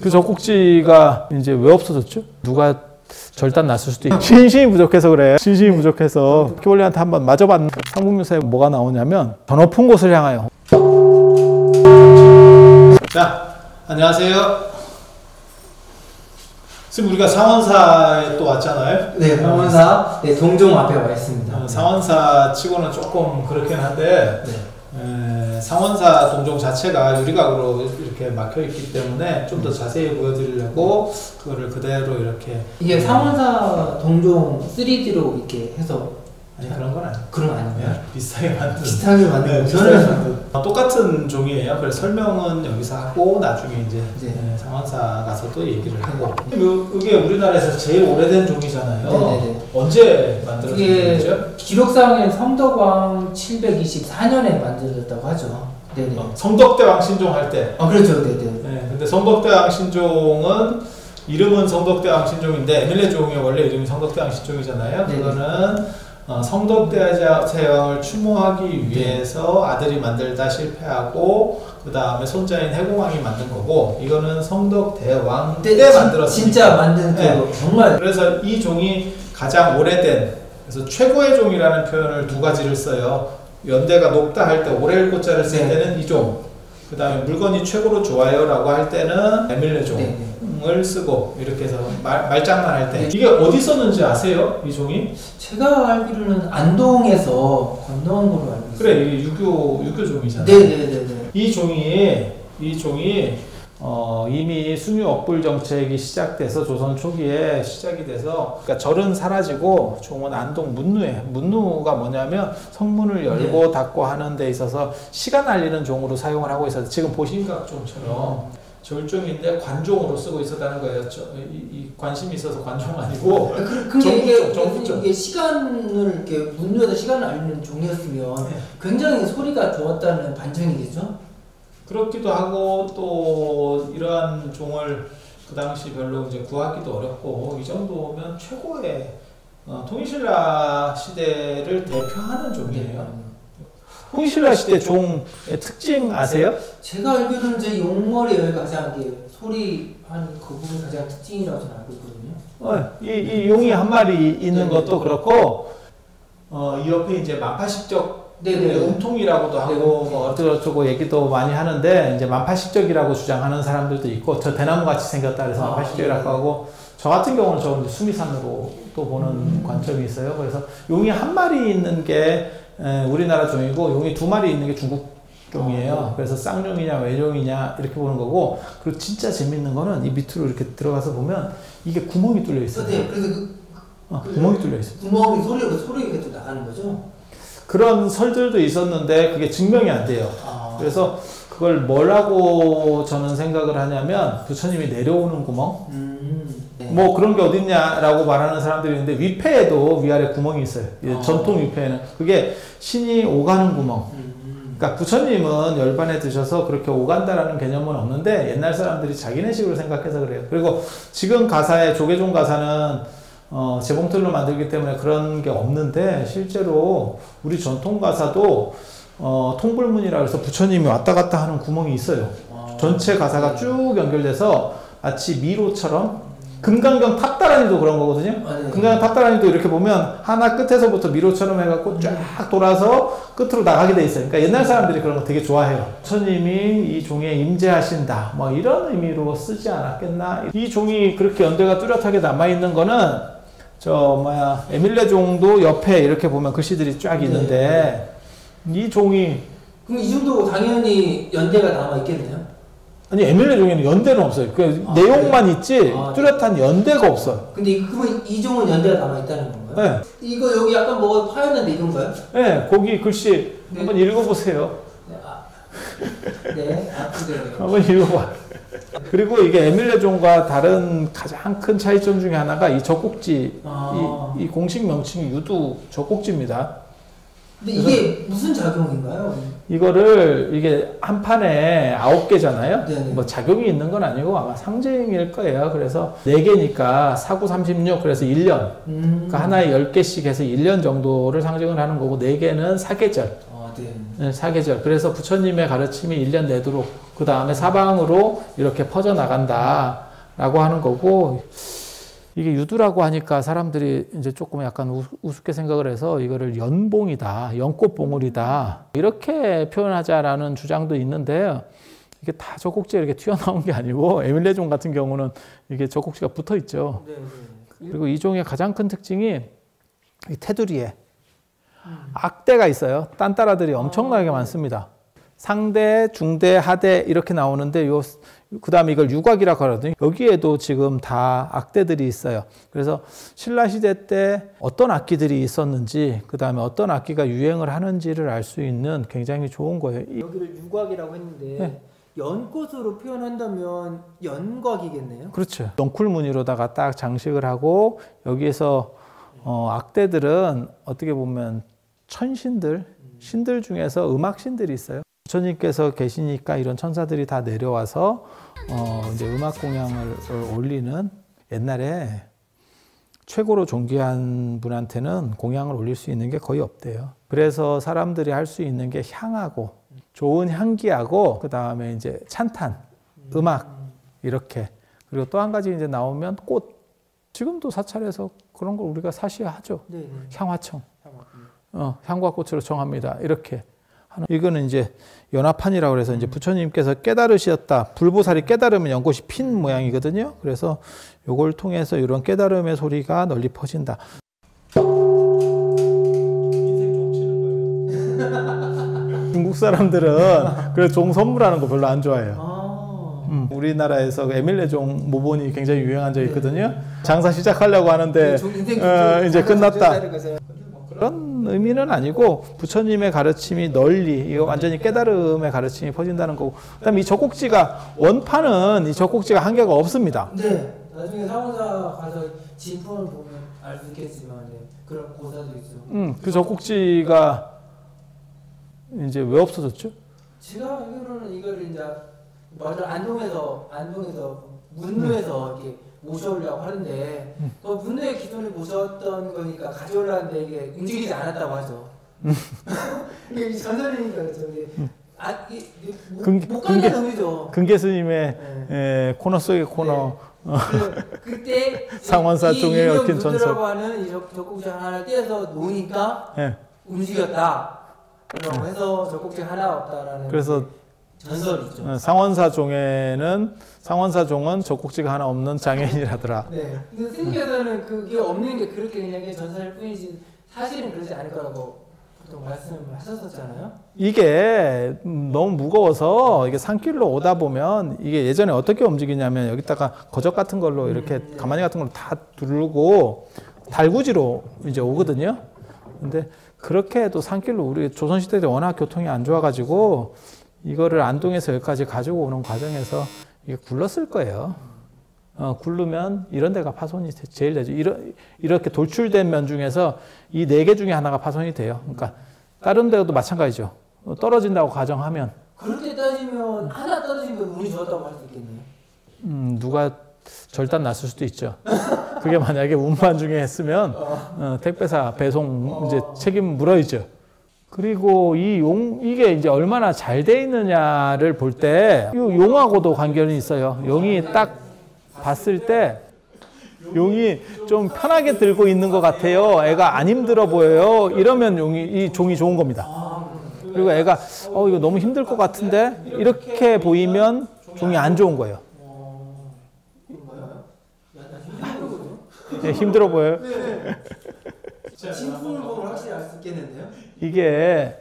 그 젖꼭지가 이제 왜 없어졌죠? 누가 절단 났을 수도 있고 신심이 부족해서 그래. 신심이 부족해서 바퀴벌레한테 한번 맞아봤는데 삼국유사에 뭐가 나오냐면 더 높은 곳을 향하여. 자, 안녕하세요. 지금 우리가 상원사에 또 왔잖아요. 네, 상원사 동종 앞에 와 있습니다. 상원사 치고는 조금 그렇긴 한데 상원사 동종 자체가 유리각으로 이렇게 막혀 있기 때문에 좀 더 자세히 보여드리려고 그거를 그대로 이렇게. 이게 상원사 동종 3D로 이렇게 해서. 아니, 그런 건 아니에요. 그런 거 아니에요? 비슷하게 만든. 비슷하게 만든. 저는 똑같은 종이에요. 그래서 설명은 여기서 하고 나중에 이제 상원사 가서 또 얘기를 하고. 이게 우리나라에서 제일 오래된 종이잖아요. 네네네. 언제 만들어진 종이죠? 기록상에 성덕왕 724년에 만들어졌다고 하죠. 네네. 성덕대왕 신종 할 때. 그렇죠. 네네. 네, 근데 성덕대왕 신종은 이름은 성덕대왕 신종인데 에밀레 종이 원래 이름이 성덕대왕 신종이잖아요. 네네. 그거는 성덕대왕을 추모하기 위해서 아들이 만들다 실패하고 그 다음에 손자인 해공왕이 만든 거고, 이거는 성덕대왕 때 만들었으니까 진짜 만든 거. 정말. 그래서 이 종이 가장 오래된, 그래서 최고의 종이라는 표현을 두 가지를 써요. 연대가 높다 할 때 오래일 꽃자를 쓸 때는 이 종, 그 다음에 물건이 최고로 좋아요 라고 할 때는 에밀레 종을 쓰고, 이렇게 해서 말장난할 때. 이게 어디 썼는지 아세요? 이 종이? 제가 알기로는 안동에서 건너온 걸로 알고 있어요. 그래, 이게 유교 종이잖아요. 네네네네. 이 종이 이미 순유 억불 정책이 시작돼서 조선 초기에 시작이 돼서, 그러니까 절은 사라지고 종은 안동 문루에, 문루가 뭐냐면 성문을 열고 닫고 하는 데 있어서 시간 알리는 종으로 사용을 하고 있어서 지금 보신각종처럼 절종인데 관종으로 쓰고 있었다는 거예요. 이 관심이 있어서 관종 아니고. 근데 이게 시간을 이렇게 문루에다 시간을 알리는 종이었으면 굉장히 소리가 좋았다는 반증이겠죠? 그렇기도 하고, 또 이러한 종을 그 당시 별로 이제 구하기도 어렵고, 이 정도면 최고의 통일신라 시대를 대표하는 종이에요. 통일신라 시대 종의 특징 아세요? 제가 알기로는 제 용머리 여기가 가장 소리한 그 부분이 가장 특징이라고 저는 알고 있거든요. 이 용이 한 마리 있는 것도 그렇고, 이 옆에 이제 만파식적 음통이라고도 하고 뭐 어쩌고저쩌고 얘기도 많이 하는데, 이제 만파식적이라고 주장하는 사람들도 있고, 저 대나무 같이 생겼다 그래서 만파식적이라고 하고, 저 같은 경우는 저 수미산으로 또 보는 관점이 있어요. 그래서 용이 한 마리 있는 게 우리나라 종이고, 용이 두 마리 있는 게 중국 종이에요. 그래서 쌍종이냐 외종이냐 이렇게 보는 거고, 그리고 진짜 재밌는 거는 이 밑으로 이렇게 들어가서 보면 이게 구멍이 뚫려 있어요. 네, 그래서 구멍이 뚫려 있어요. 구멍이 소리가 또 나가는 거죠? 그런 설들도 있었는데 그게 증명이 안 돼요. 그래서 그걸 뭐라고 저는 생각을 하냐면, 부처님이 내려오는 구멍? 뭐 그런 게 어딨냐라고 말하는 사람들이 있는데, 위패에도 위아래 구멍이 있어요. 전통 위패에는. 그게 신이 오가는 구멍. 그러니까 부처님은 열반에 드셔서 그렇게 오간다라는 개념은 없는데, 옛날 사람들이 자기네식으로 생각해서 그래요. 그리고 지금 가사에, 조계종 가사는 재봉틀로 만들기 때문에 그런 게 없는데, 실제로 우리 전통 가사도 통불문이라 해서 부처님이 왔다 갔다 하는 구멍이 있어요. 전체 가사가 쭉 연결돼서 마치 미로처럼. 금강경 탑다란이도 그런 거거든요. 금강경 탑다란이도 이렇게 보면 하나 끝에서부터 미로처럼 해갖고 쫙 돌아서 끝으로 나가게 돼 있어요. 그러니까 옛날 사람들이 그런 거 되게 좋아해요. 부처님이 이 종에 임재하신다, 뭐 이런 의미로 쓰지 않았겠나. 이 종이 그렇게 연대가 뚜렷하게 남아있는 거는 에밀레 종도 옆에 이렇게 보면 글씨들이 쫙 있는데, 이 종이. 그럼 이 정도 당연히 연대가 남아있겠네요? 아니, 에밀레 종에는 연대는 없어요. 그 내용만 있지 뚜렷한 연대가 없어요. 근데 그러면 이 종은 연대가 남아있다는 건가요? 네. 이거 여기 약간 뭐가 파였는데 이건가요? 네, 거기 글씨 한번 읽어보세요. 그래요. 한번 읽어봐. 그리고 이게 에밀레 종과 다른 가장 큰 차이점 중에 하나가 이 젖꼭지, 이 공식 명칭이 유두 젖꼭지입니다. 근데 이게 무슨 작용인가요? 이게 한 판에 9개잖아요. 뭐 작용이 있는 건 아니고 아마 상징일 거예요. 그래서 4개니까 4, 9, 36, 그래서 1년. 그러니까 하나에 10개씩 해서 1년 정도를 상징을 하는 거고, 4개는 사계절. 네. 네, 사계절. 그래서 부처님의 가르침이 1년 내도록 그 다음에 사방으로 이렇게 퍼져나간다라고 하는 거고, 이게 유두라고 하니까 사람들이 이제 조금 약간 우습게 생각을 해서 이거를 연봉이다, 연꽃봉울이다 이렇게 표현하자라는 주장도 있는데요. 이게 다 젖꼭지가 이렇게 튀어나온 게 아니고 에밀레종 같은 경우는 이게 젖꼭지가 붙어 있죠. 네, 네. 그리고 이 종의 가장 큰 특징이 이 테두리에 악대가 있어요. 딴따라들이 엄청나게 많습니다. 상대, 중대, 하대 이렇게 나오는데 그 다음에 이걸 유곽이라고 하거든요. 여기에도 지금 다 악대들이 있어요. 그래서 신라시대 때 어떤 악기들이 있었는지, 그 다음에 어떤 악기가 유행을 하는지를 알 수 있는 굉장히 좋은 거예요. 여기를 유곽이라고 했는데 네. 연꽃으로 표현한다면 연곽이겠네요? 그렇죠. 넝쿨 무늬로다가 딱 장식을 하고 여기에서 악대들은 어떻게 보면 천신들, 신들 중에서 음악신들이 있어요. 부처님께서 계시니까 이런 천사들이 다 내려와서 이제 음악 공양을 올리는, 옛날에 최고로 존귀한 분한테는 공양을 올릴 수 있는 게 거의 없대요. 그래서 사람들이 할 수 있는 게 향하고 좋은 향기하고 그 다음에 이제 찬탄, 음악 이렇게. 그리고 또 한 가지 이제 나오면 꽃. 지금도 사찰에서 그런 걸 우리가 사시하죠. 네, 네. 향화청. 향과 꽃으로 정합니다. 이렇게. 이거는 이제 연화판이라고 해서 이제 부처님께서 깨달으셨다. 불보살이 깨달으면 연꽃이 핀 모양이거든요. 그래서 요걸 통해서 이런 깨달음의 소리가 널리 퍼진다. 중국 사람들은 그래서 종 선물하는 거 별로 안 좋아해요. 우리나라에서 에밀레종 모본이 굉장히 유행한 적이 있거든요. 장사 시작하려고 하는데 이제 끝났다. 그런 의미는 아니고 부처님의 가르침이 널리, 이거 완전히 깨달음의 가르침이 퍼진다는 거고, 그다음에 이 젖꼭지가, 원판은 이 젖꼭지가 한계가 없습니다. 네, 나중에 사원사 가서 진품을 보면 알 수 있겠지만 그런 고사도 있어. 그 젖꼭지가 이제 왜 없어졌죠? 제가 알기로는 이걸 이제 맞아 안동에서 문루에서 이렇게 모셔오려고 하는데 그 문루에 기존에 모셨던 거니까 가져오려는데 이게 움직이지 않았다고 하죠. 이게 전설이니까 저기 못 가는 의미죠. 근계 스님의 코너 속의 코너. 네. 그때 상원사 종에 얽힌 전설. 라고 하는 이 젖꼭지 하나를 떼서 놓으니까 움직였다. 그렇다고 해서 젖꼭지 하나 없다라는. 그래서 전설이 있죠. 상원사 종은 젖꼭지가 하나 없는 장애인이라더라. 네. 근데 스님께서는 그게 없는 게 그렇게 그냥 전설일 뿐이지 사실은 그러지 않을 거라고 보통 말씀을 하셨었잖아요. 이게 너무 무거워서 이게 산길로 오다 보면 이게 예전에 어떻게 움직이냐면 여기다가 거적 같은 걸로 이렇게 가마니 같은 걸로 다 두르고 달구지로 이제 오거든요. 근데 그렇게 해도 산길로, 우리 조선시대 때 워낙 교통이 안 좋아가지고 이거를 안동에서 여기까지 가지고 오는 과정에서 이게 굴렀을 거예요. 굴르면 이런 데가 파손이 제일 되죠. 이렇게 돌출된 면 중에서 이 4개 중에 하나가 파손이 돼요. 그러니까 다른 데도 마찬가지죠. 떨어진다고 가정하면. 그렇게 따지면 하나 떨어진 건 운이 좋았다고 할 수 있겠네요. 누가 절단 났을 수도 있죠. 그게 만약에 운반 중에 했으면 택배사 배송 이제 책임 물어야죠. 그리고 이게 이제 얼마나 잘 돼 있느냐를 볼 때, 이 용하고도 관계는 있어요. 용이 딱 봤을 때, 용이 좀 편하게 들고 있는 것 같아요. 애가 안 힘들어 보여요. 이러면 이 종이 좋은 겁니다. 그리고 애가, 이거 너무 힘들 것 같은데? 이렇게 보이면 종이 안 좋은 거예요. 네, 힘들어 보여요? 진품을 보면 확실히 알 수 있겠는데요? 이게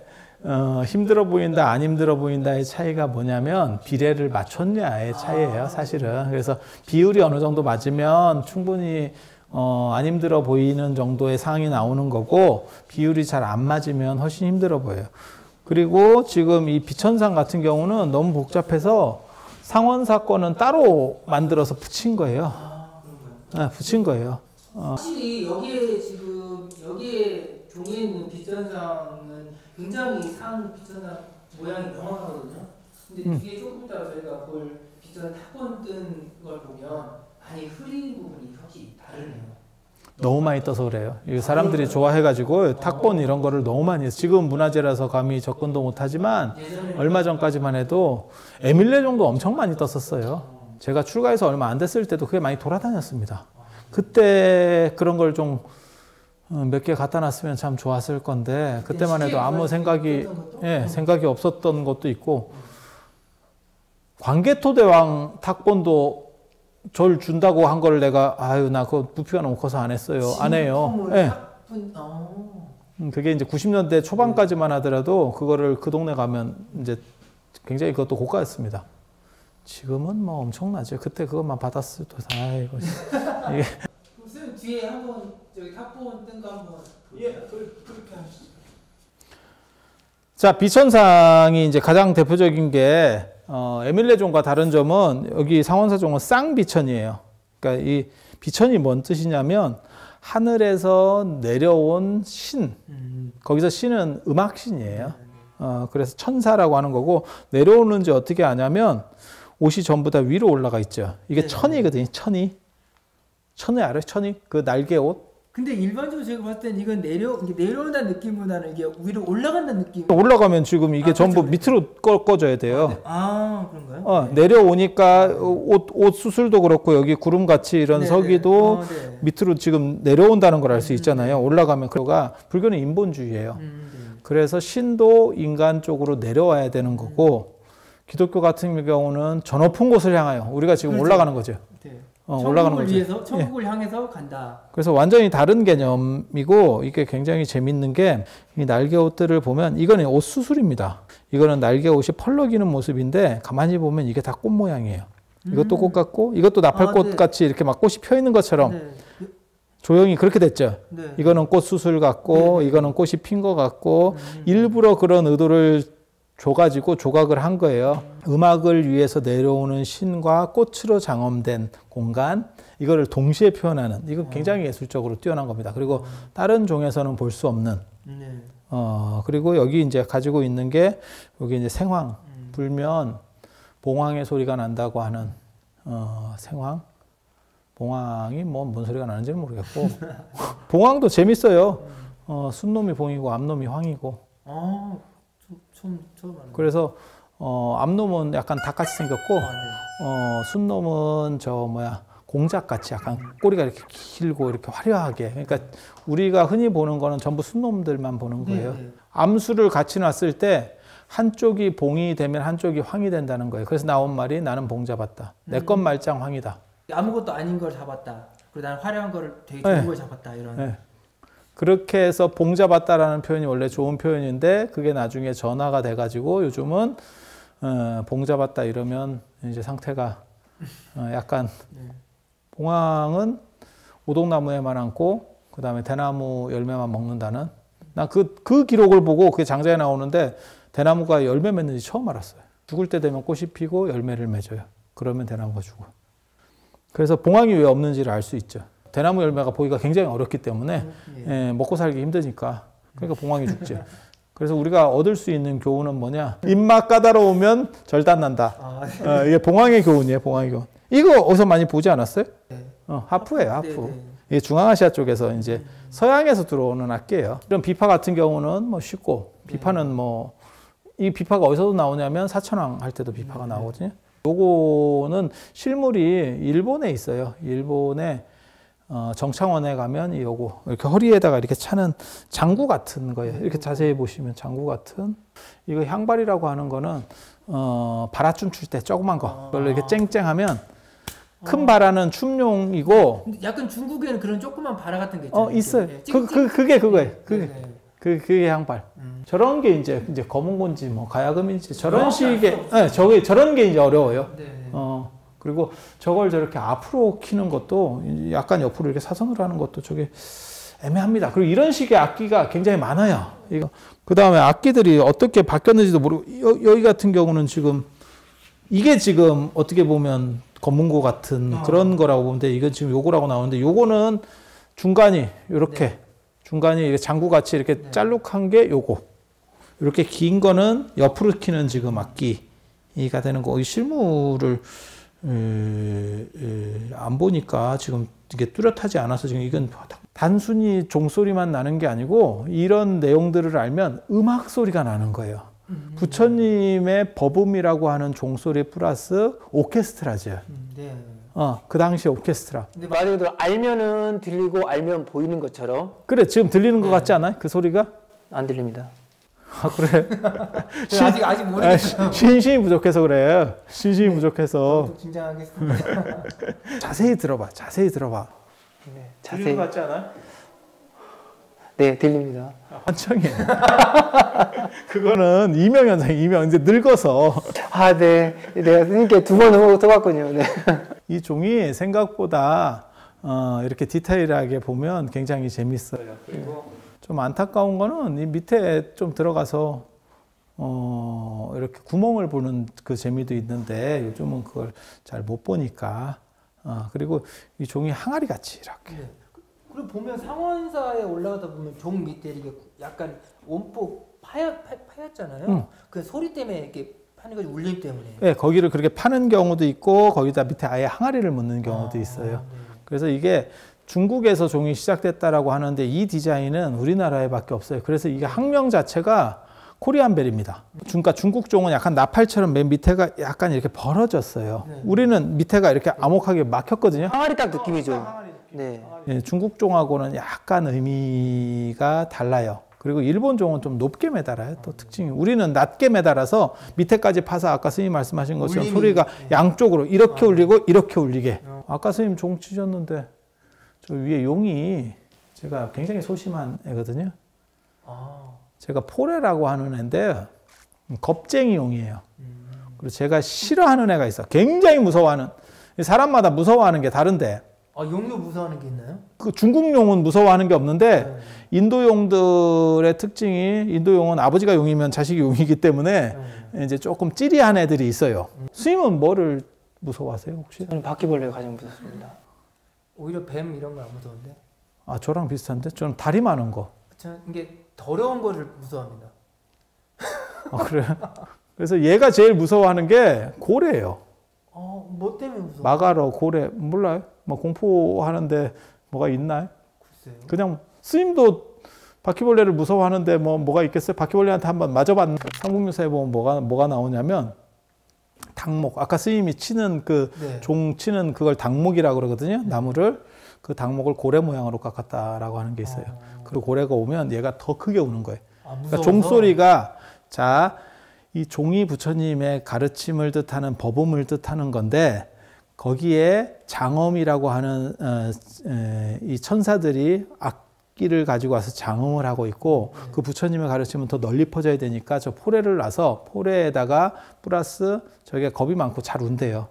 힘들어 보인다, 안 힘들어 보인다의 차이가 뭐냐면 비례를 맞췄냐의 차이예요, 사실은. 그래서 비율이 어느 정도 맞으면 충분히 안 힘들어 보이는 정도의 상황이 나오는 거고, 비율이 잘 안 맞으면 훨씬 힘들어 보여요. 그리고 지금 이 비천상 같은 경우는 너무 복잡해서 상원 사건은 따로 만들어서 붙인 거예요. 붙인 거예요. 확실히 여기에 종에 있는 비천상은 굉장히 비천상 모양이 명확하거든요. 근데 뒤에 조금 있다가 저희가 볼 비천상 탑본 뜬 걸 보면 많이 흐린 부분이 확실히 다르네요. 너무 많이 떠서 그래요. 이 사람들이 좋아해가지고 탁본 이런 거를 너무 많이 해서 지금 문화재라서 감히 접근도 못하지만 얼마 전까지만 해도 에밀레 종도 엄청 많이 떴었어요. 제가 출가해서 얼마 안 됐을 때도 그게 많이 돌아다녔습니다. 그때 그런 걸 좀 몇 개 갖다 놨으면 참 좋았을 건데 그때만 해도 아무 생각이 없었던 것도 있고 광개토대왕 탁본도 절 준다고 한 걸 내가 아유 나 그거 부피가 너무 커서 안 했어요. 안 해요. 예. 그게 이제 90년대 초반까지만 하더라도 그거를 그 동네 가면 이제 굉장히 그것도 고가였습니다. 지금은 뭐 엄청나죠. 그때 그것만 받았을 때 아이고 이게 선생님 뒤에 한번 저기 탁본 뜬 거 한번 그렇게 하시죠. 자, 비천상이 이제 가장 대표적인 게 에밀레 종과 다른 점은 여기 상원사 종은 쌍비천이에요. 그러니까 이 비천이 뭔 뜻이냐면 하늘에서 내려온 신. 거기서 신은 음악신이에요. 그래서 천사라고 하는 거고 내려오는지 어떻게 아냐면 옷이 전부 다 위로 올라가 있죠. 이게 천이거든요. 천이 알아요? 천이? 그 날개 옷? 근데 일반적으로 제가 봤을 때는 이건 내려온다는 느낌보다는 이게 위로 올라간다는 느낌. 올라가면 지금 이게 전부 그렇죠. 밑으로 꺼져야 돼요. 그런가요? 내려오니까 옷 수술도 그렇고 여기 구름같이 이런 서기도 밑으로 지금 내려온다는 걸 알 수 있잖아요. 올라가면 그거가 불교는 인본주의예요. 그래서 신도 인간 쪽으로 내려와야 되는 거고 기독교 같은 경우는 저 높은 곳을 향하여 우리가 지금 그렇죠. 올라가는 거죠. 올라가는 거죠. 위해서 천국을 향해서 간다. 그래서 완전히 다른 개념이고 이게 굉장히 재밌는 게 이 날개 옷들을 보면 이거는 옷 수술입니다. 이거는 날개 옷이 펄럭이는 모습인데 가만히 보면 이게 다 꽃 모양이에요. 이것도 꽃 같고 이것도 나팔꽃 같이 이렇게 막 꽃이 펴 있는 것처럼 조형이 그렇게 됐죠. 이거는 꽃 수술 같고 이거는 꽃이 핀 것 같고 일부러 그런 의도를 줘가지고 조각을 한 거예요. 음악을 위해서 내려오는 신과 꽃으로 장엄된 공간, 이거를 동시에 표현하는, 이거 굉장히 예술적으로 뛰어난 겁니다. 그리고 다른 종에서는 볼 수 없는, 그리고 여기 이제 가지고 있는 게, 여기 이제 생황, 불면 봉황의 소리가 난다고 하는, 생황. 봉황이 뭔 소리가 나는지는 모르겠고, 봉황도 재밌어요. 순놈이 봉이고 앞놈이 황이고. 처음 그래서 앞놈은 약간 닭같이 생겼고 순놈은 공작같이 약간 꼬리가 이렇게 길고 이렇게 화려하게, 그러니까 우리가 흔히 보는 거는 전부 순놈들만 보는 거예요. 암수를 같이 놨을 때 한쪽이 봉이 되면 한쪽이 황이 된다는 거예요. 그래서 나온 말이 나는 봉 잡았다. 내 것 말짱 황이다. 아무것도 아닌 걸 잡았다. 그리고 나는 화려한 거를 되게 좋은 걸 잡았다. 이런. 그렇게 해서 봉 잡았다라는 표현이 원래 좋은 표현인데 그게 나중에 전화가 돼가지고 요즘은 봉 잡았다 이러면 이제 상태가 약간 봉황은 오동나무에만 앉고 그 다음에 대나무 열매만 먹는다는, 난 그 기록을 보고 그게 장자에 나오는데 대나무가 열매 맺는지 처음 알았어요. 죽을 때 되면 꽃이 피고 열매를 맺어요. 그러면 대나무가 죽어요. 그래서 봉황이 왜 없는지를 알 수 있죠. 대나무 열매가 보기가 굉장히 어렵기 때문에 먹고 살기 힘드니까. 그러니까 봉황이 죽죠. 그래서 우리가 얻을 수 있는 교훈은 뭐냐? 입맛 까다로우면 절단 난다. 이게 봉황의 교훈이에요. 봉황의 교훈. 이거 어디서 많이 보지 않았어요? 하프예요. 하프. 이게 중앙아시아 쪽에서 이제 서양에서 들어오는 악기예요. 이런 비파 같은 경우는 뭐 쉽고, 비파는 이 비파가 어디서 나오냐면 사천왕 할 때도 비파가 나오거든요. 요거는 실물이 일본에 있어요. 일본에 정창원에 가면 요거 이렇게 허리에다가 이렇게 차는 장구 같은 거예요. 이렇게 자세히 보시면 장구 같은. 이거 향발이라고 하는 거는 바라춤 출 때 조그만 거 그걸로 이렇게 쨍쨍하면 큰 바라는 춤용이고. 근데 약간 중국에는 그런 조그만 바라 같은 게 있잖아요. 있어요. 그게 그거예요. 그게 향발. 저런 게 이제 검은 건지 가야금인지 저런 식의 저런 게 이제 어려워요. 그리고 저걸 저렇게 앞으로 키는 것도 약간 옆으로 이렇게 사선으로 하는 것도 저게 애매합니다. 그리고 이런 식의 악기가 굉장히 많아요. 그 다음에 악기들이 어떻게 바뀌었는지도 모르고, 여기 같은 경우는 이게 지금 어떻게 보면 검은고 같은 그런 거라고 보는데, 이건 지금 요거라고 나오는데, 요거는 중간이 이렇게, 중간이 장구같이 이렇게 짤룩한 게 요거. 이렇게 긴 거는 옆으로 키는 지금 악기가 되는 거. 이 실물을 안 보니까 지금 이게 뚜렷하지 않아서 지금 이건 단순히 종소리만 나는 게 아니고 이런 내용들을 알면 음악 소리가 나는 거예요. 부처님의 법음이라고 하는 종소리 플러스 오케스트라죠. 네. 그 당시 오케스트라. 근데 말 그대로 알면은 들리고 알면 보이는 것처럼. 그래, 지금 들리는 것 같지 않아요? 그 소리가? 안 들립니다. 아, 그래? 아직 모르겠어요. 신심이 부족해서 그래. 신심이 부족해서. 긴장하겠습니다. 자세히 들어봐. 자세히 들어봐. 네, 들리는 것 같지 않아요? 네, 들립니다. 환청이에요. 그거는 이명현상, 이명. 이제 늙어서. 아, 네. 내가 스님께 2번 써봤군요. 네. 이 종이 생각보다 이렇게 디테일하게 보면 굉장히 재밌어요. 그리고 좀 안타까운 거는 이 밑에 좀 들어가서 이렇게 구멍을 보는 그 재미도 있는데 요즘은 그걸 잘 못 보니까. 그리고 이 종이 항아리 같이 이렇게. 네. 그리고 보면 상원사에 올라가다 보면 종 밑에 이게 약간 원폭 파였잖아요. 그 소리 때문에 이렇게 파는 거지, 울림 때문에. 네, 거기를 그렇게 파는 경우도 있고 거기다 밑에 아예 항아리를 묻는 경우도 있어요. 네. 그래서 이게 중국에서 종이 시작됐다라고 하는데 이 디자인은 우리나라에밖에 없어요. 그래서 이게 학명 자체가 코리안벨입니다. 그러니까 중국 종은 약간 나팔처럼 맨 밑에가 약간 이렇게 벌어졌어요. 네. 우리는 밑에가 이렇게 암흑하게 막혔거든요. 항아리 딱 느낌이죠. 네. 네, 중국 종하고는 약간 의미가 달라요. 그리고 일본 종은 좀 높게 매달아요. 또 특징이. 우리는 낮게 매달아서 밑에까지 파서 아까 스님 말씀하신 것처럼 울림이, 소리가 양쪽으로 이렇게 울리고 이렇게 울리게. 아까 스님 종 치셨는데 저 위에 용이 제가 굉장히 소심한 애거든요. 제가 포레라고 하는 애인데 겁쟁이 용이에요. 그리고 제가 싫어하는 애가 있어. 굉장히 무서워하는. 사람마다 무서워하는 게 다른데. 용도 무서워하는 게 있나요? 그 중국 용은 무서워하는 게 없는데 인도 용들의 특징이 인도 용은 아버지가 용이면 자식이 용이기 때문에 이제 조금 찌리한 애들이 있어요. 스님은 뭐를 무서워하세요 혹시? 저는 바퀴벌레가 가장 무섭습니다. 오히려 뱀 이런 거 안 무서운데? 아 저랑 비슷한데? 저는 다리 많은 거. 저는 이게 더러운 거를 무서워합니다. 아 그래요? 그래서 얘가 제일 무서워하는 게 고래예요. 뭐 때문에 무서워? 마가로 고래 몰라요? 뭐 공포하는데 뭐가 있나요? 글쎄요. 그냥 스님도 바퀴벌레를 무서워하는데 뭐가 있겠어요? 바퀴벌레한테 한번 맞아봤는데 삼국유사에 보면 뭐가 나오냐면 닭목. 아까 스님이 치는 종 치는 그걸 닭목이라고 그러거든요. 나무를 그 닭목을 고래 모양으로 깎았다라고 하는 게 있어요. 그리고 고래가 오면 얘가 더 크게 우는 거예요. 그러니까 종소리가 이 종이 부처님의 가르침을 뜻하는 법음을 뜻하는 건데 거기에 장엄이라고 하는 이 천사들이 악기를 가지고 와서 장엄을 하고 있고 그 부처님의 가르침은 더 널리 퍼져야 되니까 저 포레를 놔서 포레에다가 플러스 저게 겁이 많고 잘 운대요.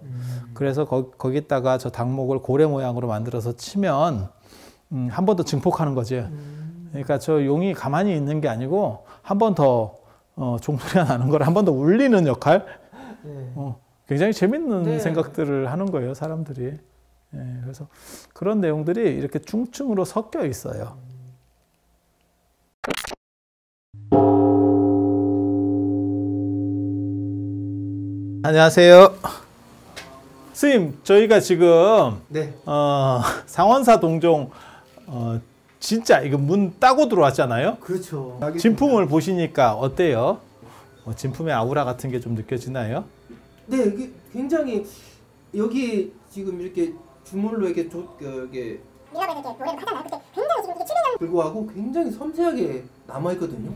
그래서 거기다가 저 닭목을 고래 모양으로 만들어서 치면 한 번 더 증폭하는 거지. 그러니까 저 용이 가만히 있는 게 아니고 한 번 더 종소리가 나는 걸 한 번 더 울리는 역할. 네. 굉장히 재밌는 네. 생각들을 하는 거예요, 사람들이. 그래서 그런 내용들이 이렇게 중층으로 섞여 있어요. 안녕하세요. 스님, 저희가 지금 네. 상원사 동종 진짜 이거 문 따고 들어왔잖아요. 그렇죠. 진품을 보시니까 어때요? 진품의 아우라 같은 게 좀 느껴지나요? 네, 이게 굉장히 여기 지금 이렇게 주물로 이렇게 이게 밀랍에 이렇게 노래를 하잖아요. 그때 굉장히 지금 이게 700년 불구하고 굉장히 섬세하게 남아 있거든요.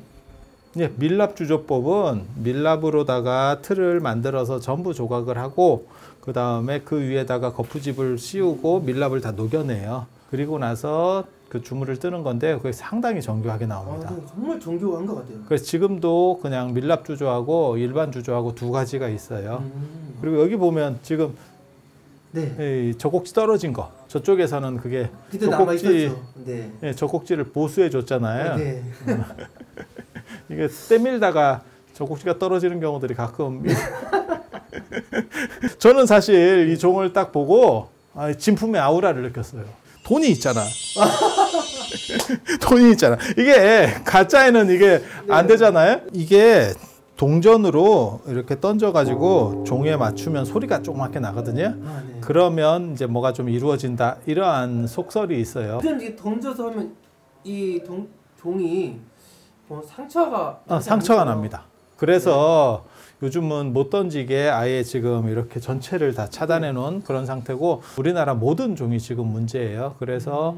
예, 밀랍 주조법은 밀랍으로다가 틀을 만들어서 전부 조각을 하고 그 다음에 그 위에다가 거푸집을 씌우고 밀랍을 다 녹여내요. 그리고 나서 그 주물을 뜨는 건데 그게 상당히 정교하게 나옵니다. 네, 정말 정교한 것 같아요. 그래서 지금도 그냥 밀랍 주조하고 일반 주조하고 두 가지가 있어요. 그리고 여기 보면 지금 네. 이 젖꼭지 떨어진 거 저쪽에서는 그게 그때 남아 있었죠. 네. 예, 젖꼭지를 보수해 줬잖아요. 네. 이게 때밀다가 젖꼭지가 떨어지는 경우들이 가끔 저는 사실 이 종을 딱 보고 진품의 아우라를 느꼈어요. 돈이 있잖아. 돈이 있잖아. 이게 가짜에는 이게 안 되잖아요. 이게 동전으로 이렇게 던져가지고 종에 맞추면 소리가 조그맣게 나거든요. 아, 네. 그러면 이제 뭐가 좀 이루어진다 이러한 속설이 있어요. 그럼 이게 던져서 하면 이 종이 상처가 상처가 납니다. 그래서 요즘은 못 던지게 아예 지금 이렇게 전체를 다 차단해 놓은 그런 상태고 우리나라 모든 종이 지금 문제예요. 그래서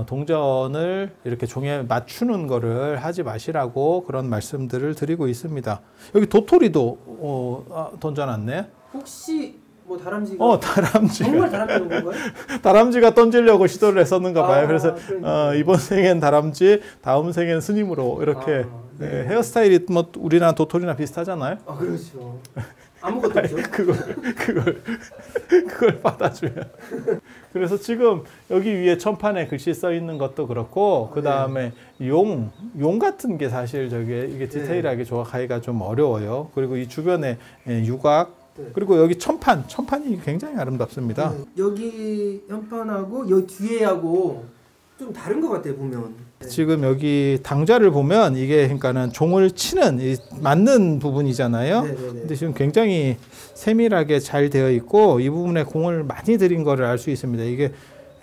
동전을 이렇게 종에 맞추는 거를 하지 마시라고 그런 말씀들을 드리고 있습니다. 여기 도토리도 던져놨네. 혹시 뭐 다람쥐가 다람쥐. 정말 다람쥐 온 건가요? 다람쥐가 던지려고 시도를 했었는가 봐요. 그래서 그러니까요. 이번 생엔 다람쥐, 다음 생엔 스님으로 이렇게 네. 헤어스타일이 뭐 우리나라 도토리나 비슷하잖아요. 아 그렇죠. 아무것도 없죠. 그걸 받아줘요. 그래서 지금 여기 위에 천판에 글씨 써 있는 것도 그렇고 그 다음에 용 같은 게 사실 이게 디테일하게 조각하기가 좀 어려워요. 그리고 이 주변에 유곽 그리고 여기 천판이 굉장히 아름답습니다. 네. 여기 현판하고 여기 뒤에하고 좀 다른 것 같아요 보면. 네. 지금 여기 당자를 보면 이게 그러니까는 종을 치는 맞는 부분이잖아요. 근데 지금 굉장히 세밀하게 잘 되어 있고 이 부분에 공을 많이 들인 거를 알 수 있습니다. 이게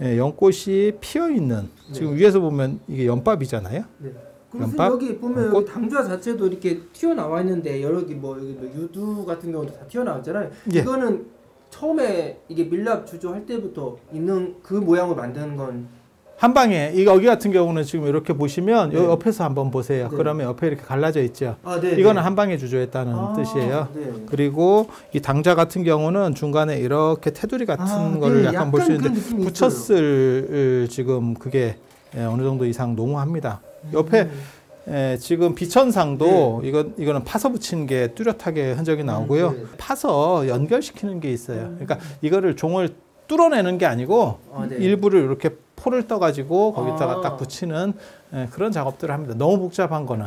연꽃이 피어 있는 지금 위에서 보면 이게 연밥이잖아요. 네. 그리고 여기 보면 여기 당좌 자체도 이렇게 튀어나와 있는데 여기 뭐 유두 같은 경우도 다 튀어나왔잖아요. 이거는 처음에 이게 밀랍 주조할 때부터 있는 그 모양을 만드는 건 한 방에 여기 같은 경우는 지금 이렇게 보시면 여기 옆에서 한번 보세요. 그러면 옆에 이렇게 갈라져 있죠. 이거는 한 방에 주조했다는 뜻이에요. 그리고 이 당자 같은 경우는 중간에 이렇게 테두리 같은 거를 약간 볼 수 있는데 붙였을 지금 그게 어느 정도 이상 농후합니다. 옆에 지금 비천상도 이거는 파서 붙인 게 뚜렷하게 흔적이 나오고요. 파서 연결시키는 게 있어요. 그러니까 이거를 종을 뚫어내는 게 아니고 일부를 이렇게 포를 떠가지고 거기다가 딱 붙이는 그런 작업들을 합니다. 너무 복잡한 거는.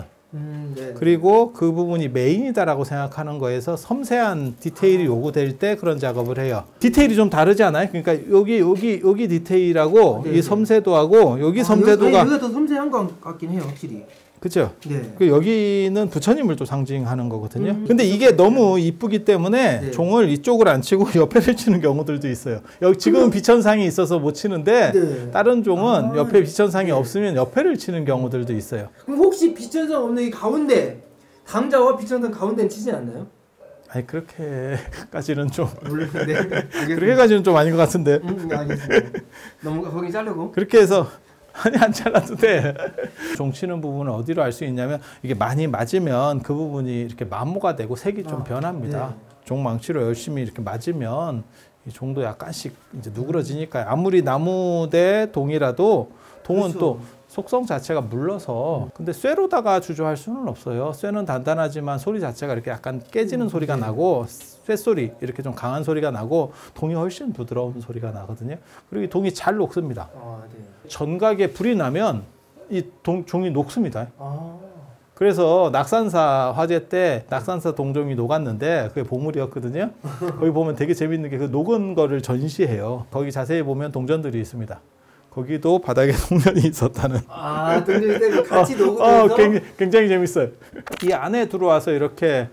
그리고 그 부분이 메인이다라고 생각하는 거에서 섬세한 디테일이 요구될 때 그런 작업을 해요. 디테일이 좀 다르지 않아요? 그러니까 여기 디테일하고 이 섬세도하고 여기 섬세도가 여기가 더 섬세한 것 같긴 해요, 확실히. 그렇죠. 그 여기는 부처님을 또 상징하는 거거든요. 근데 이게 너무 이쁘기 때문에 종을 이쪽을 안 치고 옆에를 치는 경우들도 있어요. 여기 지금은 비천상이 있어서 못 치는데 다른 종은 옆에 비천상이 없으면 옆에를 치는 경우들도 있어요. 그럼 혹시 비천상 없는 이 가운데 당자와 비천상 가운데는 치진 않나요? 아니 그렇게까지는 좀 그렇게까지는 좀 아닌 것 같은데. 알겠습니다. 너무 거기 자르고 그렇게 해서 아니 안 잘라도 돼. 종 치는 부분을 어디로 알 수 있냐면 이게 많이 맞으면 그 부분이 이렇게 마모가 되고 색이 좀 변합니다. 종 망치로 열심히 이렇게 맞으면 이 종도 약간씩 이제 누그러지니까요. 아무리 나무대 동이라도 동은 또 속성 자체가 물러서 근데 쇠로다가 주조할 수는 없어요. 쇠는 단단하지만 소리 자체가 이렇게 약간 깨지는 소리가 나고 쇠소리 이렇게 좀 강한 소리가 나고 동이 훨씬 부드러운 소리가 나거든요. 그리고 이 동이 잘 녹습니다. 전각에 불이 나면 이 종이 녹습니다. 그래서 낙산사 화재 때 낙산사 동종이 녹았는데 그게 보물이었거든요. 거기 보면 되게 재밌는 게 그 녹은 거를 전시해요. 거기 자세히 보면 동전들이 있습니다. 거기도 바닥에 동전이 있었다는. 동전이 때문에 같이 녹으면서? 굉장히 재밌어요. 이 안에 들어와서 이렇게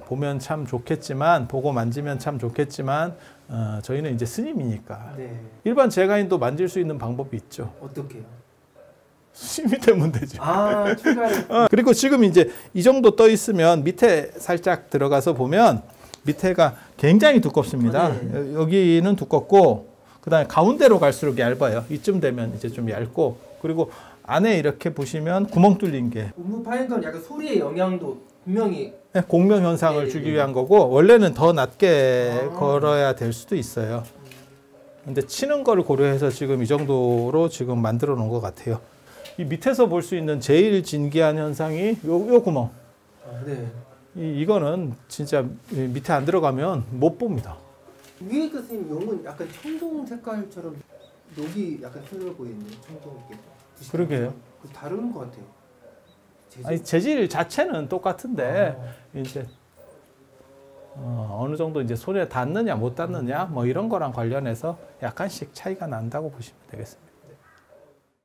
보면 참 좋겠지만 보고 만지면 참 좋겠지만 저희는 이제 스님이니까 일반 제가인도 만질 수 있는 방법이 있죠. 어떻게요? 스님이 되면 되죠. 출발. 그리고 지금 이제 이 정도 떠 있으면 밑에 살짝 들어가서 보면 밑에가 굉장히 두껍습니다. 여기는 두껍고 그 다음에 가운데로 갈수록 얇아요. 이쯤 되면 이제 좀 얇고 그리고 안에 이렇게 보시면 구멍 뚫린 게 음무 파인 건 약간 소리의 영향도 분명히 공명 현상을 주기 위한 거고 원래는 더 낮게 걸어야 될 수도 있어요. 근데 치는 거를 고려해서 지금 이 정도로 지금 만들어 놓은 것 같아요. 이 밑에서 볼 수 있는 제일 진기한 현상이 요 구멍. 이거는 진짜 밑에 안 들어가면 못 봅니다. 위에 그 선생님 용은 약간 청동 색깔처럼 녹이 약간 흐려 보이는 청동 이렇게. 그러게요. 다른 것 같아요. 아니 재질 자체는 똑같은데 이제 어느 정도 이제 손에 닿느냐 못 닿느냐 뭐 이런 거랑 관련해서 약간씩 차이가 난다고 보시면 되겠습니다.